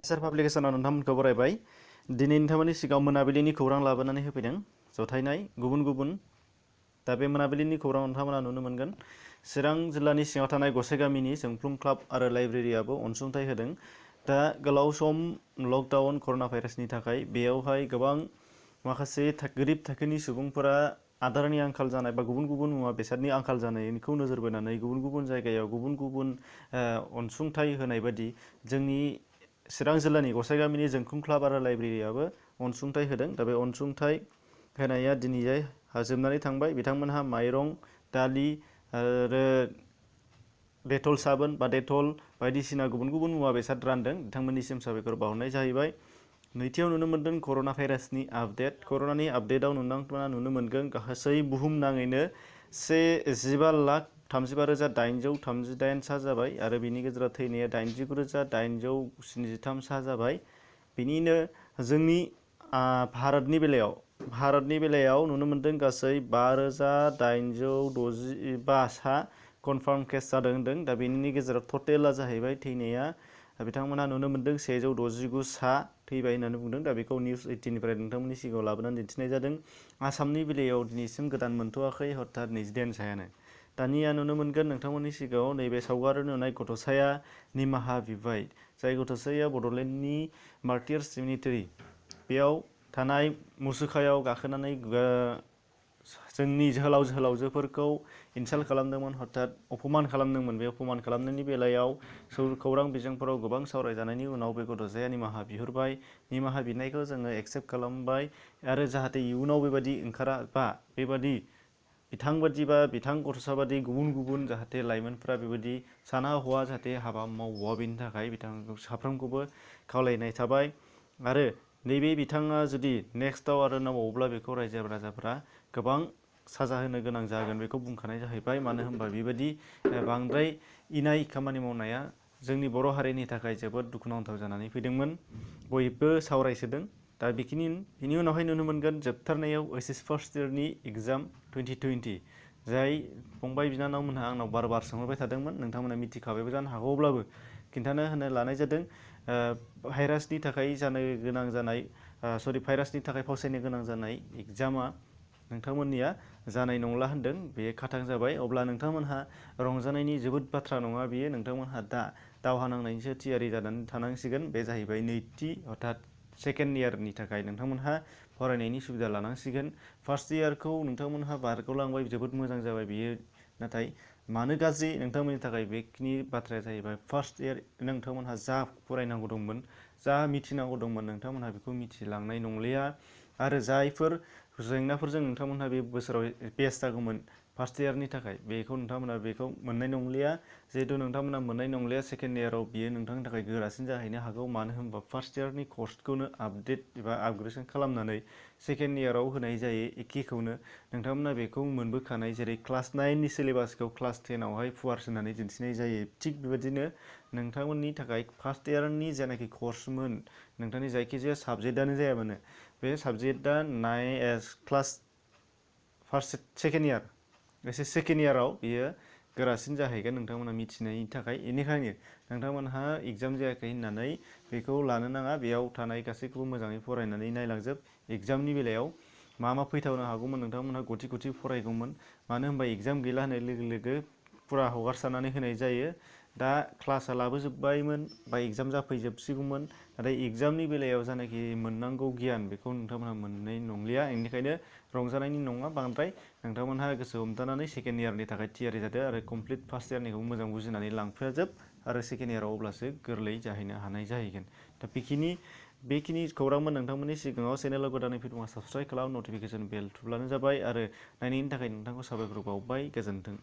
सार पाब्लिकेशनाव नोंथांमोनखौ बरायबाय। दिनै नोंथांमोननि सिगाङाव मोनाबिलिनि खौरां लाबोनानै होफैदों जथायनाय गुबुन गुबुन। दा बे मोनाबिलिनि खौरां नोंथांमोना नुनो मोनगोन। चिरां जिल्लानि सिङाव थानाय गसाइ गामिनि जोंफ्रुम क्लाब आरो लाइब्रेरियाबो अनसुंथाइ होदों। दा गोलाव सम लकडाउन कर'ना भाइरासनि थाखाय बेयावहाय गोबां माखासे गोरिब थाखोनि सुबुंफोरा आदारनि आंखाल जानाय बा गुबुन गुबुन मुवा बेसादनि आंखाल जानायखौ नोजोर बोनानै गुबुन गुबुन जायगायाव गुबुन गुबुन अनसुंथाइ होनाय बायदि जोंनि चिरां जिल्लानि गसाइ गामिनि जोंफ्रुम क्लाब आरो लाइब्रेरियाबो अनसुंथाइ होदों। दा बे अनसुंथाइ होनाया दिनैहाय जोबनानै थांबाय। बिथांमोनहा माइरं, दालि आरो डेटल साबोन बा डेटल बायदिसिना गुबुन गुबुन मुवा बेसाद रानदों। बिथांमोननिसिम साबायखर बावहरनाय जाहैबाय। नैथियाव नुनो मोनदों कर'ना भाइरासनि आपडेट। कर'नानि आपडेटआव नोंथांमोना नुनो मोनगोन गासै बुहुमनाङैनो 1,15,838 जाबाय आरो बिनि गेजेराव थैनाया 89,873 जाबाय। बिनिनो जोंनि भारतनि बेलायाव नुनो मोनदों गासै 5,865 कनफार्म केस जादों होनदों। दा बेनि गेजेराव टटेला जाहैबाय थैनाया बिथांमोनहा नुनो मोनदों 169 थैबाय होननानै बुंदों। दा बेखौ निउस 18निफ्राय नोंथांमोननि सिगाङाव लाबोनानै दिन्थिनाय जादों। आसामनि बेलायाव दिनैसिम गोदान मोनथ'वाखै हथात 28 दानिया नुनो मोनगोन नोंथांमोननि सिगाङाव नैबे सावगारि नुनाय गथ'साया निमाहा बिबाय। जाय गथ'साया बड'लेण्डनि मार्टियार्स सेमिनारि बेयाव थानाय मुसुखायाव गाखोनानै जोंनि जोहोलाव जोहोलावजोफोरखौ इनसाल्ट खालामदोंमोन, हथात अपमान खालामदोंमोन। बे अपमान खालामनायनि बेलायाव खौरां बिजोंफोराव गोबां सावरायजानायनि उनाव बे गथ'साया निमाहा बिहरबाय। निमाहा बिनायखौ जोङो एक्सेप्ट खालामबाय आरो जाहाथे इयुनाव बेबायदि ओंखारा बा बेबादि बिथांबादि बा बिथां गथ'सा बादि गुबुन गुबुन जाहाथे लाइमोनफोरा बेबायदि साना हौवा जाहाथे हाबा मावा, बेनि थाखाय बिथांखौ साफ्रोमखौबो खावलायनाय थाबाय। आरो नैबे बिथाङा जुदि नेक्स्टआव आरो नांबावोब्ला बेखौ रायजो राजाफोरा गोबां साजा होनो गोनां जागोन बेखौ बुंखानाय जाहैबाय। मानो होनबा बेबायदि बांद्राय इनाय खामानि मावनाया जोंनि बर' हारिनि थाखाय जोबोद दुखुनांथाव जानानै फैदोंमोन। बयबो सावरायसोदों। दा बिनि उनावहाय नुनो मोनगोन जोबथारनायाव ओइस फार्स्ट इयारनि एग्जाम 2020 जाय फंबाय बिनानावमोनहा आंनाव बार बार सोंहरबाय थादोंमोन। नोंथांमोना मिथिखाबायबो जानो हागौ, अब्लाबो खिन्थानो होनो लानाय जादों। भाइरासनि थाखाय भाइरासनि थाखाय फावसायनो गोनां जानाय एग्जामा नोंथांमोननिया जानाय नंला होनदों। बे खाथां जाबाय। अब्ला नोंथांमोनहा रंजानायनि जोबोद बाथ्रा नङा बेयो। नोंथांमोनहा दा दावहा नांनायनिसो थियारि जानानै थानांसिगोन। बे जाहैबाय नैथि अर्थात सेकेन्ड इयारनि थाखाय नोंथांमोनहा फरायनायनि सुबिदा लानांसिगोन। फार्स्ट इयारखौ नोंथांमोनहा बारग'लांबाय, जोबोद मोजां जाबाय बियो। नाथाय मानो गाज्रि नोंथांमोननि थाखाय बेखिनि बाथ्राया जाहैबाय फार्स्ट इयार नोंथांमोनहा जा फरायनांगौ दंमोन, जा मिथिनांगौ दंमोन, नोंथांमोनहा बेखौ मिथिलांनाय नंलिया। आरो जायफोर जेंनाफोरजों नोंथांमोनहा बे बोसोराव पेस जागौमोन फार्स्ट इयारनि थाखाय, बेखौ नोंथांमोनहा बेखौ मोननाय नंलिया। जिहेथु नोंथांमोनहा मोननाय नंलिया, सेकेन्ड इयाराव बियो नोंथांनि थाखाय गोरासिन जाहैनो हागौ। मानो होनबा फार्स्ट इयारनि कर्सखौनो आपडेट एबा आपग्रेडेसन खालामनानै सेकेन्ड इयाराव होनाय जायो एखेखौनो। नोंथांमोना बेखौ मोनबोखानाय, जेरै क्लास 9नि सिलेबासखौ क्लास 10आवहाय फुवारसोनानै दिन्थिनाय जायो। थिग बेबायदिनो नोंथांमोननि थाखाय फार्स्ट इयारनि जायनाखि कर्समोन, नोंथांनि जायखिजाया साबजेक्टआनो जाया मानो, बे साबजेक्टआ क्लास सेकेन्ड इयाराव बियो गोरासिन जाहैगोन नोंथांमोना मिथिनायनि थाखाय। बेनिखायनो नोंथांमोनहा एग्जाम जायाखै होननानै बेखौ लानो नाङा। बेयाव थानाय गासैखौबो मोजाङै फरायनानै नायलांजोब। एग्जामनि बेलायाव मा मा फैथावनो हागौमोन, नोंथांमोनहा गथि गथि फरायगौमोन। मानो होनबा एग्जाम गैला होननाय लोगो लोगो फुरा हगारसारनानै होनाय जायो। दा क्लासआ लाबोजोब्बायमोन बा एग्जाम जाफैजोबसिगौमोन, नाथाय एग्जामनि बेलायाव जानाखि मोननांगौ गियान बेखौ नोंथांमोनहा मोननाय नंलिया। बेनिखायनो रंजानायनि नङा बांद्राय, नोंथांमोनहा गोसो हमथानानै सेकेन्ड इयारनि थाखाय थियारि जादो आरो कमप्लिट फार्स्ट इयारनिखौ मोजां बुजिनानै लांफाजोब आरो सेकेन्ड इयाराव अब्लासो गोरलै जाहैनो हानाय जाहैगोन। दा बेखिनि खौरांमोन नोंथांमोननि सिगाङाव। चेनेलाव गोदानै फैदोंबा साबस्क्राइब खालाम, नटिफिकेसन बेल थुब्लानो जाबाय आरो नायनायनि थाखाय नोंथांखौ साबायखर बावबाय। गोजोन्थों।